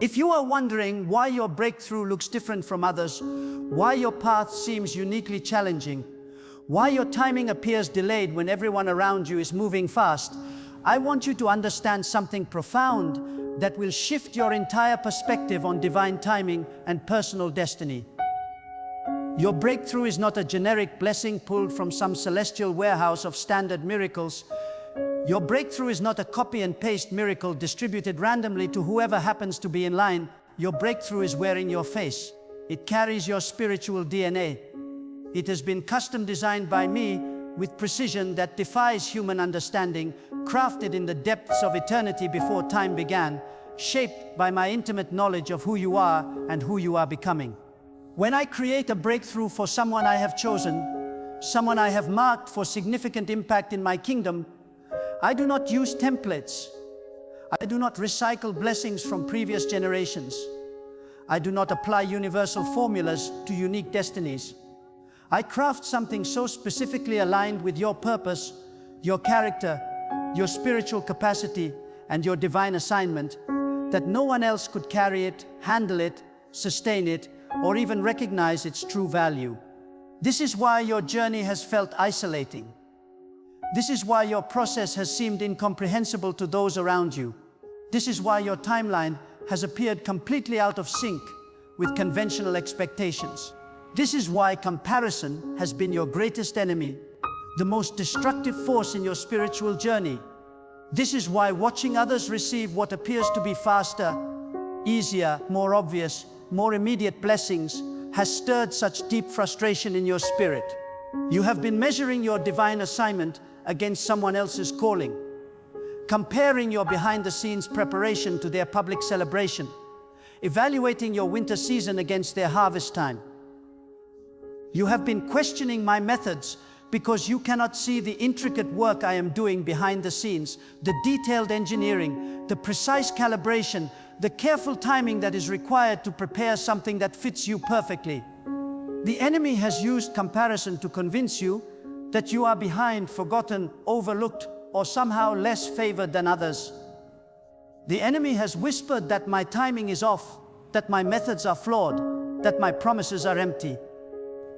If you are wondering why your breakthrough looks different from others, why your path seems uniquely challenging, why your timing appears delayed when everyone around you is moving fast, I want you to understand something profound that will shift your entire perspective on divine timing and personal destiny. Your breakthrough is not a generic blessing pulled from some celestial warehouse of standard miracles. Your breakthrough is not a copy and paste miracle distributed randomly to whoever happens to be in line. Your breakthrough is wearing your face. It carries your spiritual DNA. It has been custom designed by me with precision that defies human understanding, crafted in the depths of eternity before time began, shaped by my intimate knowledge of who you are and who you are becoming. When I create a breakthrough for someone I have chosen, someone I have marked for significant impact in my kingdom, I do not use templates. I do not recycle blessings from previous generations. I do not apply universal formulas to unique destinies. I craft something so specifically aligned with your purpose, your character, your spiritual capacity, and your divine assignment that no one else could carry it, handle it, sustain it, or even recognize its true value. This is why your journey has felt isolating. This is why your process has seemed incomprehensible to those around you. This is why your timeline has appeared completely out of sync with conventional expectations. This is why comparison has been your greatest enemy, the most destructive force in your spiritual journey. This is why watching others receive what appears to be faster, easier, more obvious, more immediate blessings has stirred such deep frustration in your spirit. You have been measuring your divine assignment against someone else's calling, comparing your behind-the-scenes preparation to their public celebration, evaluating your winter season against their harvest time. You have been questioning my methods because you cannot see the intricate work I am doing behind the scenes, the detailed engineering, the precise calibration, the careful timing that is required to prepare something that fits you perfectly. The enemy has used comparison to convince you that you are behind, forgotten, overlooked, or somehow less favored than others. The enemy has whispered that my timing is off, that my methods are flawed, that my promises are empty.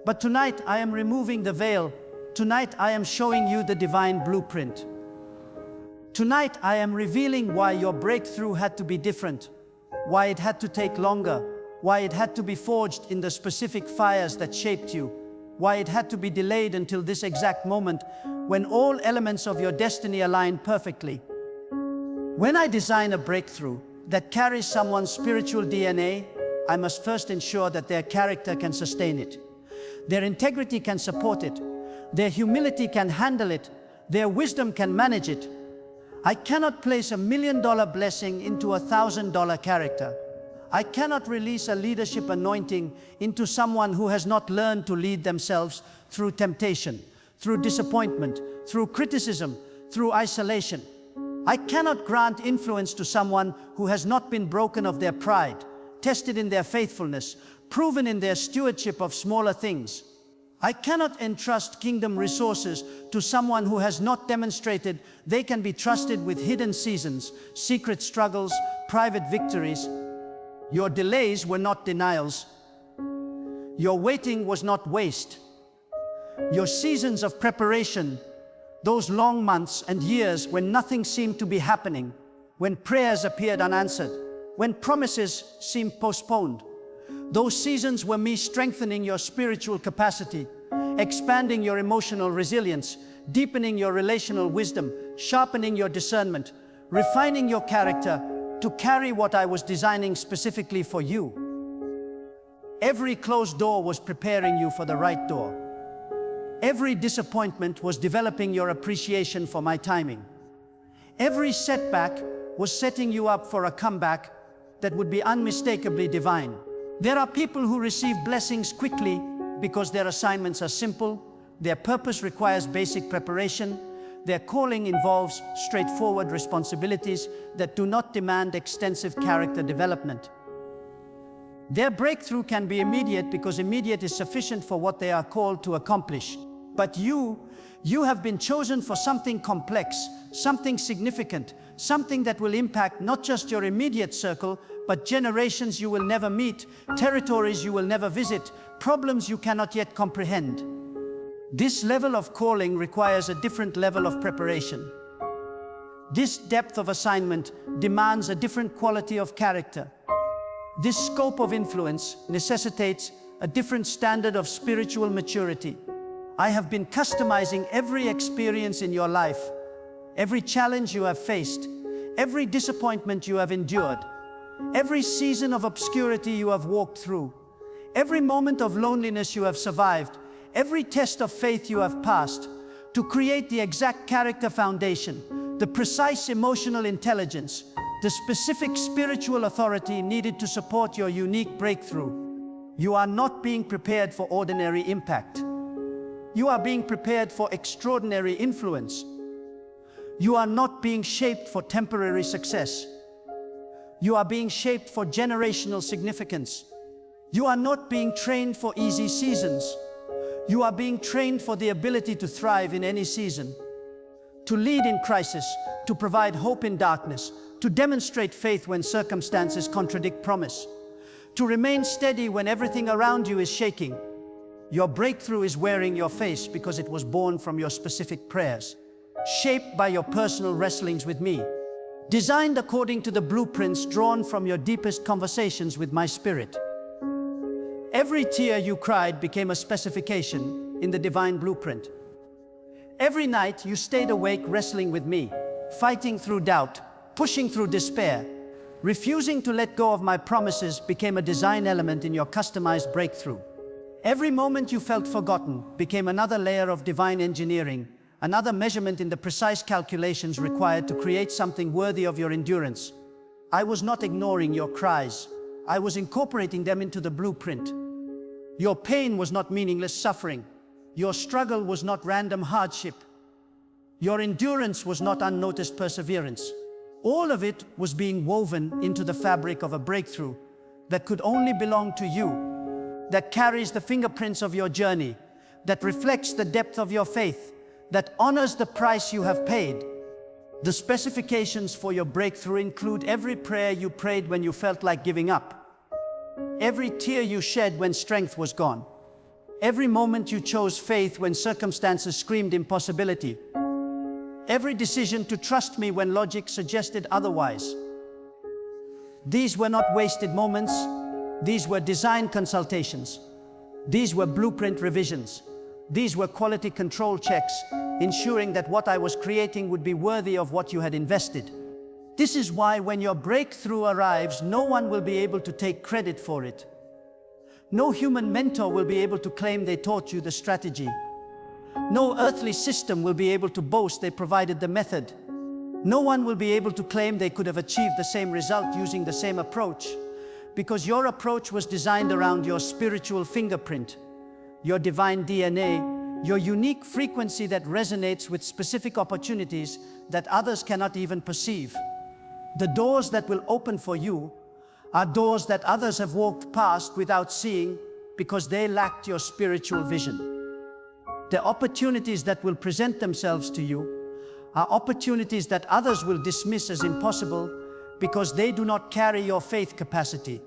But tonight I am removing the veil. Tonight I am showing you the divine blueprint. Tonight I am revealing why your breakthrough had to be different, why it had to take longer, why it had to be forged in the specific fires that shaped you, why it had to be delayed until this exact moment when all elements of your destiny align perfectly. When I design a breakthrough that carries someone's spiritual DNA, I must first ensure that their character can sustain it, their integrity can support it, their humility can handle it, their wisdom can manage it. I cannot place $1 million blessing into a $1,000 character. I cannot release a leadership anointing into someone who has not learned to lead themselves through temptation, through disappointment, through criticism, through isolation. I cannot grant influence to someone who has not been broken of their pride, tested in their faithfulness, proven in their stewardship of smaller things. I cannot entrust kingdom resources to someone who has not demonstrated they can be trusted with hidden seasons, secret struggles, private victories. Your delays were not denials. Your waiting was not waste. Your seasons of preparation, those long months and years when nothing seemed to be happening, when prayers appeared unanswered, when promises seemed postponed, those seasons were me strengthening your spiritual capacity, expanding your emotional resilience, deepening your relational wisdom, sharpening your discernment, refining your character to carry what I was designing specifically for you. Every closed door was preparing you for the right door. Every disappointment was developing your appreciation for my timing. Every setback was setting you up for a comeback that would be unmistakably divine. There are people who receive blessings quickly because their assignments are simple, their purpose requires basic preparation, their calling involves straightforward responsibilities that do not demand extensive character development. Their breakthrough can be immediate because immediate is sufficient for what they are called to accomplish. But you have been chosen for something complex, something significant, something that will impact not just your immediate circle, but generations you will never meet, territories you will never visit, problems you cannot yet comprehend. This level of calling requires a different level of preparation. This depth of assignment demands a different quality of character. This scope of influence necessitates a different standard of spiritual maturity. I have been customizing every experience in your life, every challenge you have faced, every disappointment you have endured, every season of obscurity you have walked through, every moment of loneliness you have survived, every test of faith you have passed, to create the exact character foundation, the precise emotional intelligence, the specific spiritual authority needed to support your unique breakthrough. You are not being prepared for ordinary impact. You are being prepared for extraordinary influence. You are not being shaped for temporary success. You are being shaped for generational significance. You are not being trained for easy seasons. You are being trained for the ability to thrive in any season, to lead in crisis, to provide hope in darkness, to demonstrate faith when circumstances contradict promise, to remain steady when everything around you is shaking. Your breakthrough is wearing your face because it was born from your specific prayers, shaped by your personal wrestlings with me, designed according to the blueprints drawn from your deepest conversations with my spirit. Every tear you cried became a specification in the divine blueprint. Every night you stayed awake wrestling with me, fighting through doubt, pushing through despair, refusing to let go of my promises became a design element in your customized breakthrough. Every moment you felt forgotten became another layer of divine engineering, another measurement in the precise calculations required to create something worthy of your endurance. I was not ignoring your cries. I was incorporating them into the blueprint. Your pain was not meaningless suffering. Your struggle was not random hardship. Your endurance was not unnoticed perseverance. All of it was being woven into the fabric of a breakthrough that could only belong to you, that carries the fingerprints of your journey, that reflects the depth of your faith, that honors the price you have paid. The specifications for your breakthrough include every prayer you prayed when you felt like giving up, every tear you shed when strength was gone, every moment you chose faith when circumstances screamed impossibility, every decision to trust me when logic suggested otherwise. These were not wasted moments. These were design consultations. These were blueprint revisions. These were quality control checks, ensuring that what I was creating would be worthy of what you had invested. This is why when your breakthrough arrives, no one will be able to take credit for it. No human mentor will be able to claim they taught you the strategy. No earthly system will be able to boast they provided the method. No one will be able to claim they could have achieved the same result using the same approach, because your approach was designed around your spiritual fingerprint, your divine DNA, your unique frequency that resonates with specific opportunities that others cannot even perceive. The doors that will open for you are doors that others have walked past without seeing because they lacked your spiritual vision. The opportunities that will present themselves to you are opportunities that others will dismiss as impossible because they do not carry your faith capacity.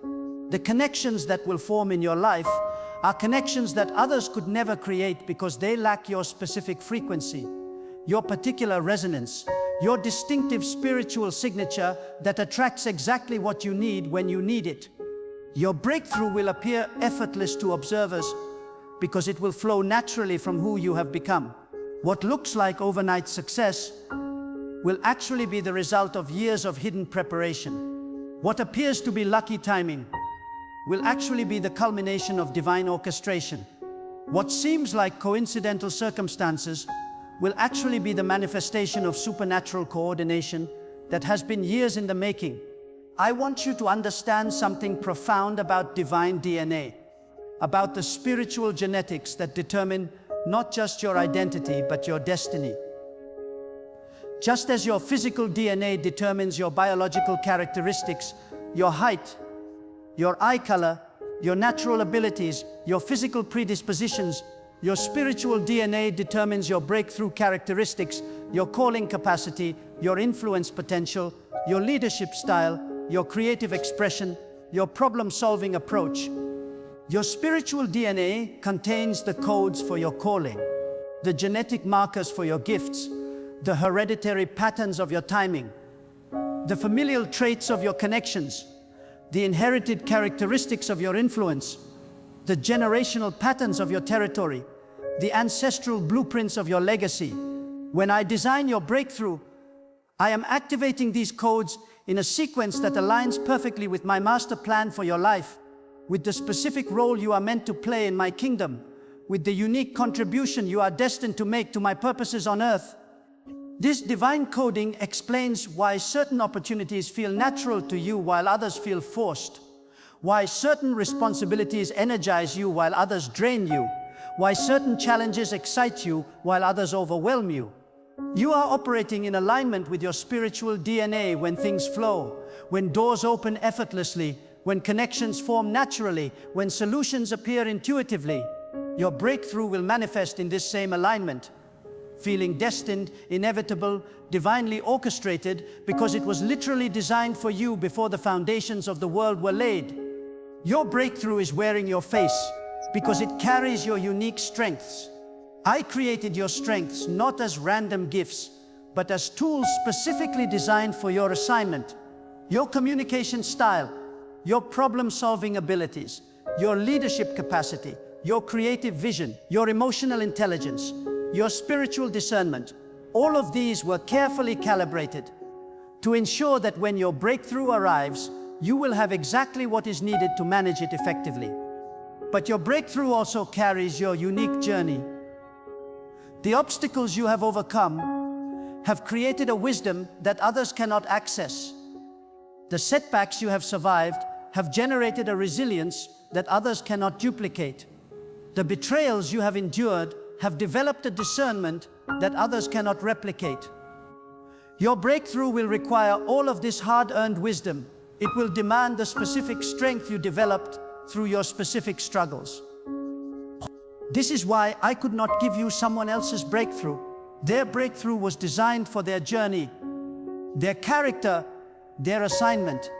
The connections that will form in your life are connections that others could never create because they lack your specific frequency, your particular resonance, your distinctive spiritual signature that attracts exactly what you need when you need it. Your breakthrough will appear effortless to observers because it will flow naturally from who you have become. What looks like overnight success will actually be the result of years of hidden preparation. What appears to be lucky timing will actually be the culmination of divine orchestration. What seems like coincidental circumstances will actually be the manifestation of supernatural coordination that has been years in the making. I want you to understand something profound about divine DNA, about the spiritual genetics that determine not just your identity, but your destiny. Just as your physical DNA determines your biological characteristics, your height, your eye color, your natural abilities, your physical predispositions, Your spiritual DNA determines your breakthrough characteristics, your calling capacity, your influence potential, your leadership style, your creative expression, your problem-solving approach. Your spiritual DNA contains the codes for your calling, the genetic markers for your gifts, the hereditary patterns of your timing, the familial traits of your connections, the inherited characteristics of your influence, the generational patterns of your territory, the ancestral blueprints of your legacy. When I design your breakthrough, I am activating these codes in a sequence that aligns perfectly with my master plan for your life, with the specific role you are meant to play in my kingdom, with the unique contribution you are destined to make to my purposes on earth. This divine coding explains why certain opportunities feel natural to you while others feel forced, why certain responsibilities energize you while others drain you, why certain challenges excite you while others overwhelm you. You are operating in alignment with your spiritual DNA when things flow, when doors open effortlessly, when connections form naturally, when solutions appear intuitively. Your breakthrough will manifest in this same alignment, feeling destined, inevitable, divinely orchestrated, because it was literally designed for you before the foundations of the world were laid. Your breakthrough is wearing your face, because it carries your unique strengths. I created your strengths not as random gifts, but as tools specifically designed for your assignment. Your communication style, your problem-solving abilities, your leadership capacity, your creative vision, your emotional intelligence, your spiritual discernment, all of these were carefully calibrated to ensure that when your breakthrough arrives, you will have exactly what is needed to manage it effectively. But your breakthrough also carries your unique journey. The obstacles you have overcome have created a wisdom that others cannot access. The setbacks you have survived have generated a resilience that others cannot duplicate. The betrayals you have endured have developed a discernment that others cannot replicate. Your breakthrough will require all of this hard-earned wisdom. It will demand the specific strength you developed through your specific struggles. This is why I could not give you someone else's breakthrough. Their breakthrough was designed for their journey, their character, their assignment.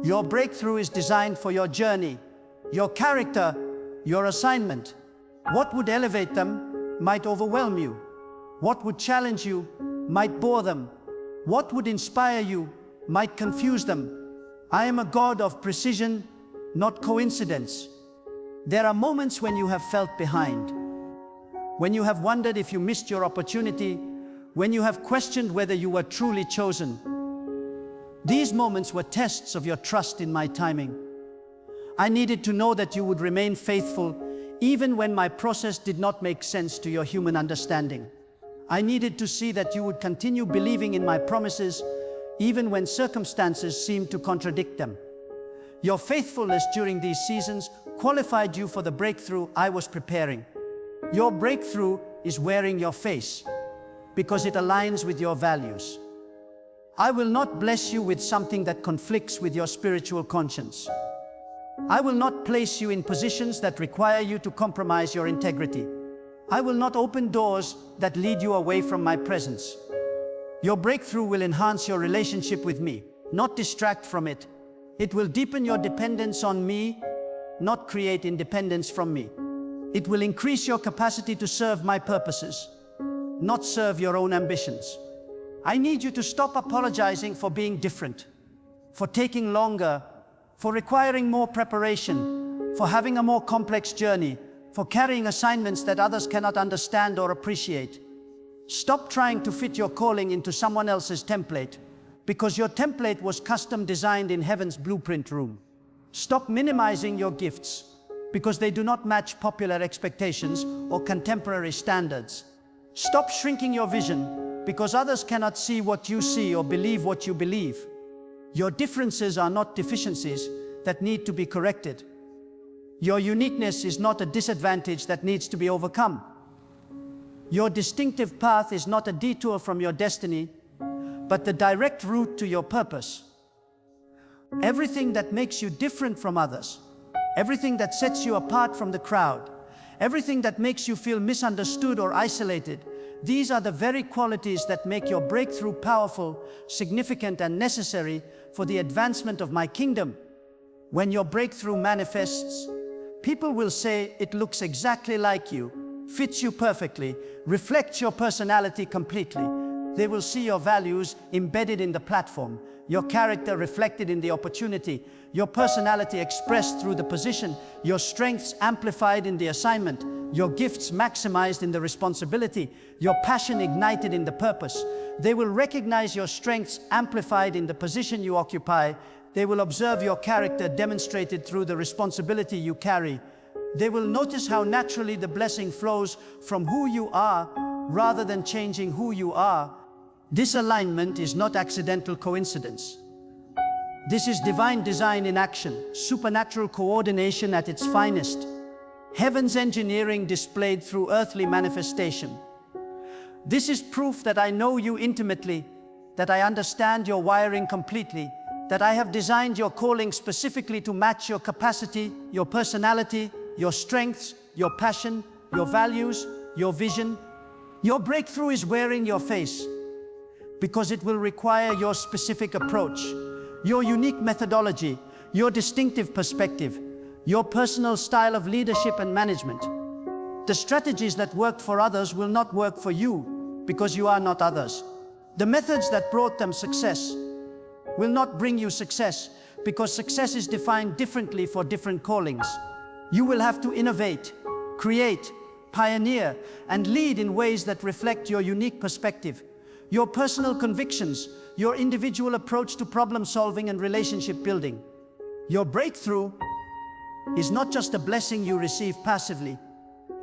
Your breakthrough is designed for your journey, your character, your assignment. What would elevate them might overwhelm you. What would challenge you might bore them. What would inspire you might confuse them. I am a God of precision, not coincidence. There are moments when you have felt behind, when you have wondered if you missed your opportunity, when you have questioned whether you were truly chosen. These moments were tests of your trust in my timing. I needed to know that you would remain faithful even when my process did not make sense to your human understanding. I needed to see that you would continue believing in my promises even when circumstances seemed to contradict them. Your faithfulness during these seasons qualified you for the breakthrough I was preparing. Your breakthrough is wearing your face because it aligns with your values. I will not bless you with something that conflicts with your spiritual conscience. I will not place you in positions that require you to compromise your integrity. I will not open doors that lead you away from my presence. Your breakthrough will enhance your relationship with me, not distract from it. It will deepen your dependence on me, not create independence from me. It will increase your capacity to serve my purposes, not serve your own ambitions. I need you to stop apologizing for being different, for taking longer, for requiring more preparation, for having a more complex journey, for carrying assignments that others cannot understand or appreciate. Stop trying to fit your calling into someone else's template, because your template was custom designed in heaven's blueprint room. Stop minimizing your gifts, because they do not match popular expectations or contemporary standards. Stop shrinking your vision, because others cannot see what you see or believe what you believe. Your differences are not deficiencies that need to be corrected. Your uniqueness is not a disadvantage that needs to be overcome. Your distinctive path is not a detour from your destiny, but the direct route to your purpose. Everything that makes you different from others, everything that sets you apart from the crowd, everything that makes you feel misunderstood or isolated. These are the very qualities that make your breakthrough powerful, significant, and necessary for the advancement of my kingdom. When your breakthrough manifests, people will say it looks exactly like you, fits you perfectly, reflects your personality completely. They will see your values embedded in the platform, your character reflected in the opportunity, your personality expressed through the position, your strengths amplified in the assignment, your gifts maximized in the responsibility, your passion ignited in the purpose. They will recognize your strengths amplified in the position you occupy. They will observe your character demonstrated through the responsibility you carry. They will notice how naturally the blessing flows from who you are rather than changing who you are. This alignment is not accidental coincidence. This is divine design in action, supernatural coordination at its finest. Heaven's engineering displayed through earthly manifestation. This is proof that I know you intimately, that I understand your wiring completely, that I have designed your calling specifically to match your capacity, your personality, your strengths, your passion, your values, your vision. Your breakthrough is wearing your face because it will require your specific approach, your unique methodology, your distinctive perspective, your personal style of leadership and management. The strategies that worked for others will not work for you because you are not others. The methods that brought them success will not bring you success because success is defined differently for different callings. You will have to innovate, create, pioneer, and lead in ways that reflect your unique perspective, your personal convictions, your individual approach to problem solving and relationship building. Your breakthrough is not just a blessing you receive passively.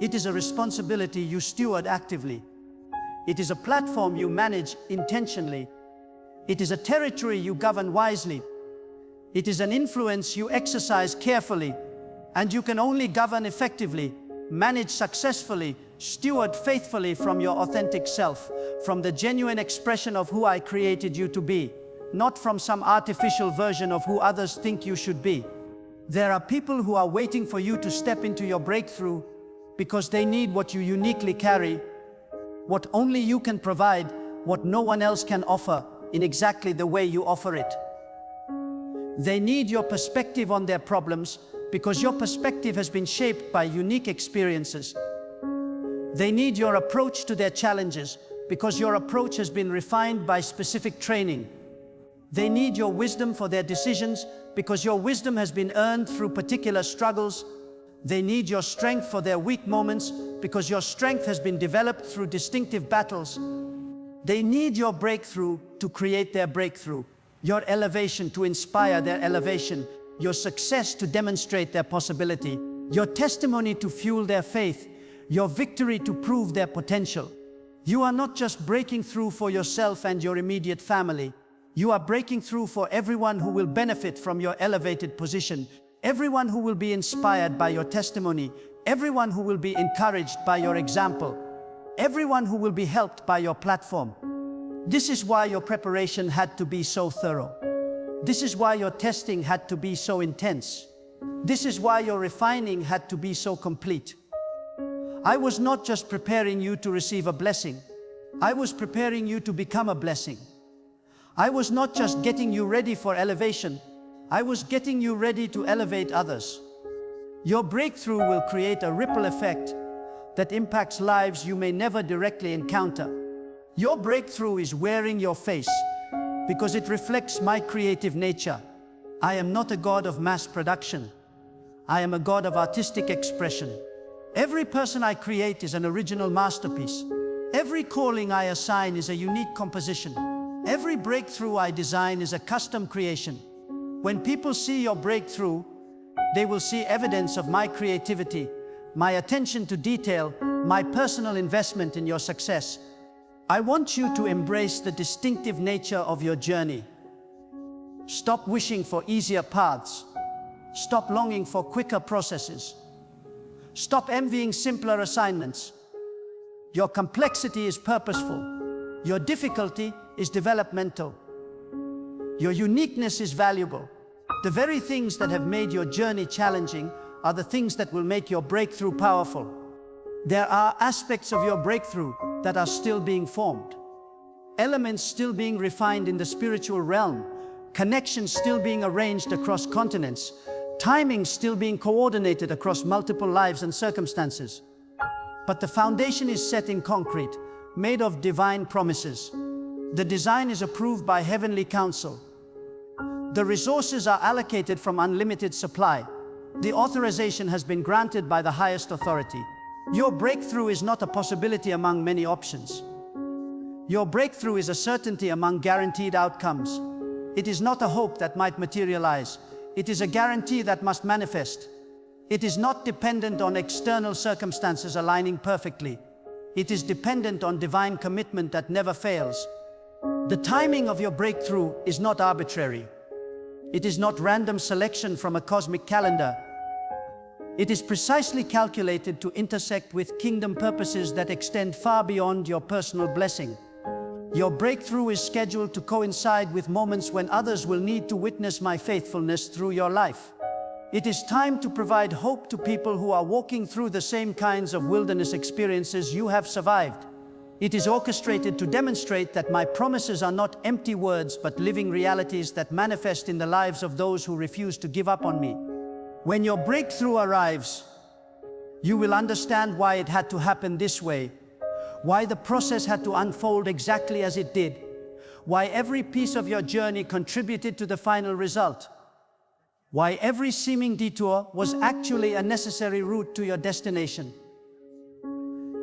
It is a responsibility you steward actively. It is a platform you manage intentionally. It is a territory you govern wisely. It is an influence you exercise carefully. And you can only govern effectively, manage successfully, steward faithfully from your authentic self, from the genuine expression of who I created you to be, not from some artificial version of who others think you should be. There are people who are waiting for you to step into your breakthrough because they need what you uniquely carry, what only you can provide, what no one else can offer in exactly the way you offer it. They need your perspective on their problems because your perspective has been shaped by unique experiences. They need your approach to their challenges because your approach has been refined by specific training. They need your wisdom for their decisions because your wisdom has been earned through particular struggles. They need your strength for their weak moments because your strength has been developed through distinctive battles. They need your breakthrough to create their breakthrough, your elevation to inspire their elevation, your success to demonstrate their possibility, your testimony to fuel their faith, your victory to prove their potential. You are not just breaking through for yourself and your immediate family. You are breaking through for everyone who will benefit from your elevated position, everyone who will be inspired by your testimony, everyone who will be encouraged by your example, everyone who will be helped by your platform. This is why your preparation had to be so thorough. This is why your testing had to be so intense. This is why your refining had to be so complete. I was not just preparing you to receive a blessing. I was preparing you to become a blessing. I was not just getting you ready for elevation. I was getting you ready to elevate others. Your breakthrough will create a ripple effect that impacts lives you may never directly encounter. Your breakthrough is wearing your face because it reflects my creative nature. I am not a God of mass production. I am a God of artistic expression. Every person I create is an original masterpiece. Every calling I assign is a unique composition. Every breakthrough I design is a custom creation. When people see your breakthrough, they will see evidence of my creativity, my attention to detail, my personal investment in your success. I want you to embrace the distinctive nature of your journey. Stop wishing for easier paths. Stop longing for quicker processes. Stop envying simpler assignments. Your complexity is purposeful. Your difficulty is developmental. Your uniqueness is valuable. The very things that have made your journey challenging are the things that will make your breakthrough powerful. There are aspects of your breakthrough that are still being formed. Elements still being refined in the spiritual realm. Connections still being arranged across continents. Timing still being coordinated across multiple lives and circumstances. But the foundation is set in concrete, made of divine promises. The design is approved by heavenly counsel. The resources are allocated from unlimited supply. The authorization has been granted by the highest authority. Your breakthrough is not a possibility among many options. Your breakthrough is a certainty among guaranteed outcomes. It is not a hope that might materialize. It is a guarantee that must manifest. It is not dependent on external circumstances aligning perfectly. It is dependent on divine commitment that never fails. The timing of your breakthrough is not arbitrary. It is not random selection from a cosmic calendar. It is precisely calculated to intersect with kingdom purposes that extend far beyond your personal blessing. Your breakthrough is scheduled to coincide with moments when others will need to witness my faithfulness through your life. It is time to provide hope to people who are walking through the same kinds of wilderness experiences you have survived. It is orchestrated to demonstrate that my promises are not empty words but living realities that manifest in the lives of those who refuse to give up on me. When your breakthrough arrives, you will understand why it had to happen this way, why the process had to unfold exactly as it did, why every piece of your journey contributed to the final result, why every seeming detour was actually a necessary route to your destination.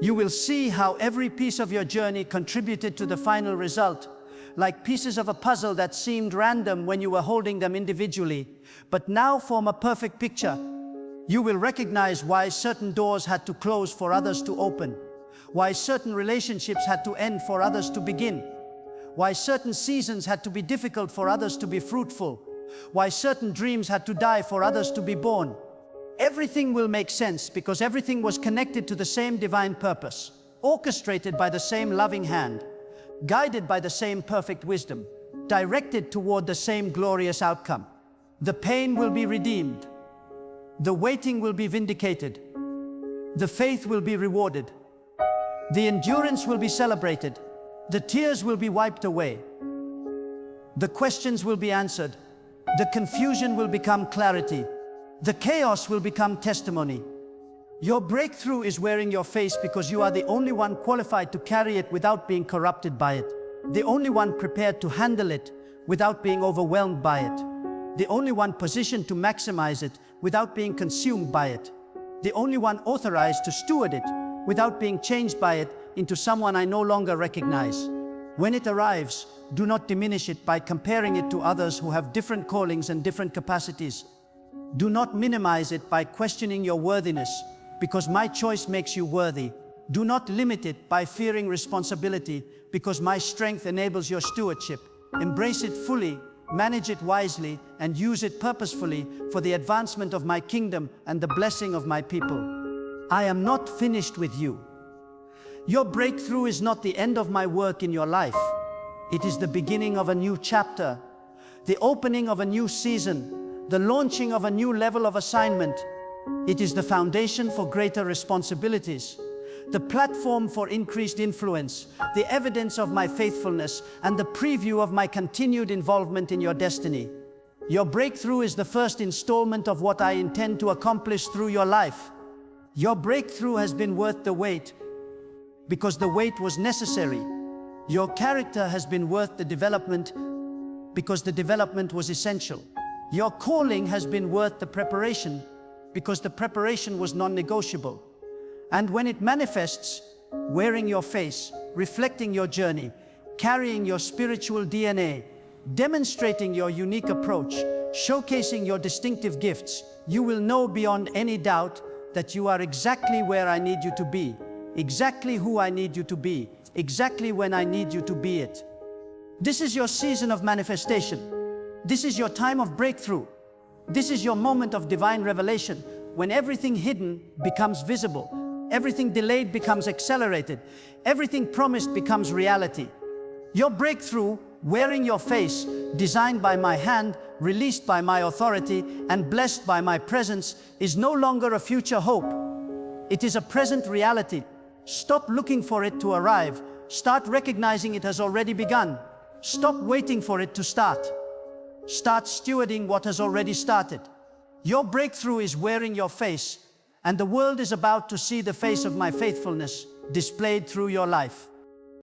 You will see how every piece of your journey contributed to the final result, like pieces of a puzzle that seemed random when you were holding them individually, but now form a perfect picture. You will recognize why certain doors had to close for others to open, why certain relationships had to end for others to begin, why certain seasons had to be difficult for others to be fruitful, why certain dreams had to die for others to be born. Everything will make sense because everything was connected to the same divine purpose, orchestrated by the same loving hand, guided by the same perfect wisdom, directed toward the same glorious outcome. The pain will be redeemed. The waiting will be vindicated. The faith will be rewarded. The endurance will be celebrated. The tears will be wiped away. The questions will be answered. The confusion will become clarity. The chaos will become testimony. Your breakthrough is wearing your face because you are the only one qualified to carry it without being corrupted by it. The only one prepared to handle it without being overwhelmed by it. The only one positioned to maximize it without being consumed by it. The only one authorized to steward it without being changed by it into someone I no longer recognize. When it arrives, do not diminish it by comparing it to others who have different callings and different capacities. Do not minimize it by questioning your worthiness, because my choice makes you worthy. Do not limit it by fearing responsibility, because my strength enables your stewardship. Embrace it fully, manage it wisely, and use it purposefully for the advancement of my kingdom and the blessing of my people. I am not finished with you. Your breakthrough is not the end of my work in your life. It is the beginning of a new chapter, the opening of a new season, the launching of a new level of assignment. It is the foundation for greater responsibilities, the platform for increased influence, the evidence of my faithfulness, and the preview of my continued involvement in your destiny. Your breakthrough is the first installment of what I intend to accomplish through your life. Your breakthrough has been worth the wait, because the wait was necessary. Your character has been worth the development, because the development was essential. Your calling has been worth the preparation, because the preparation was non-negotiable. And when it manifests, wearing your face, reflecting your journey, carrying your spiritual DNA, demonstrating your unique approach, showcasing your distinctive gifts, you will know beyond any doubt that you are exactly where I need you to be, exactly who I need you to be, exactly when I need you to be it. This is your season of manifestation. This is your time of breakthrough. This is your moment of divine revelation, when everything hidden becomes visible, everything delayed becomes accelerated, everything promised becomes reality. Your breakthrough, wearing your face, designed by my hand, released by my authority, and blessed by my presence, is no longer a future hope. It is a present reality. Stop looking for it to arrive. Start recognizing it has already begun. Stop waiting for it to start. Start stewarding what has already started. Your breakthrough is wearing your face, and the world is about to see the face of my faithfulness displayed through your life.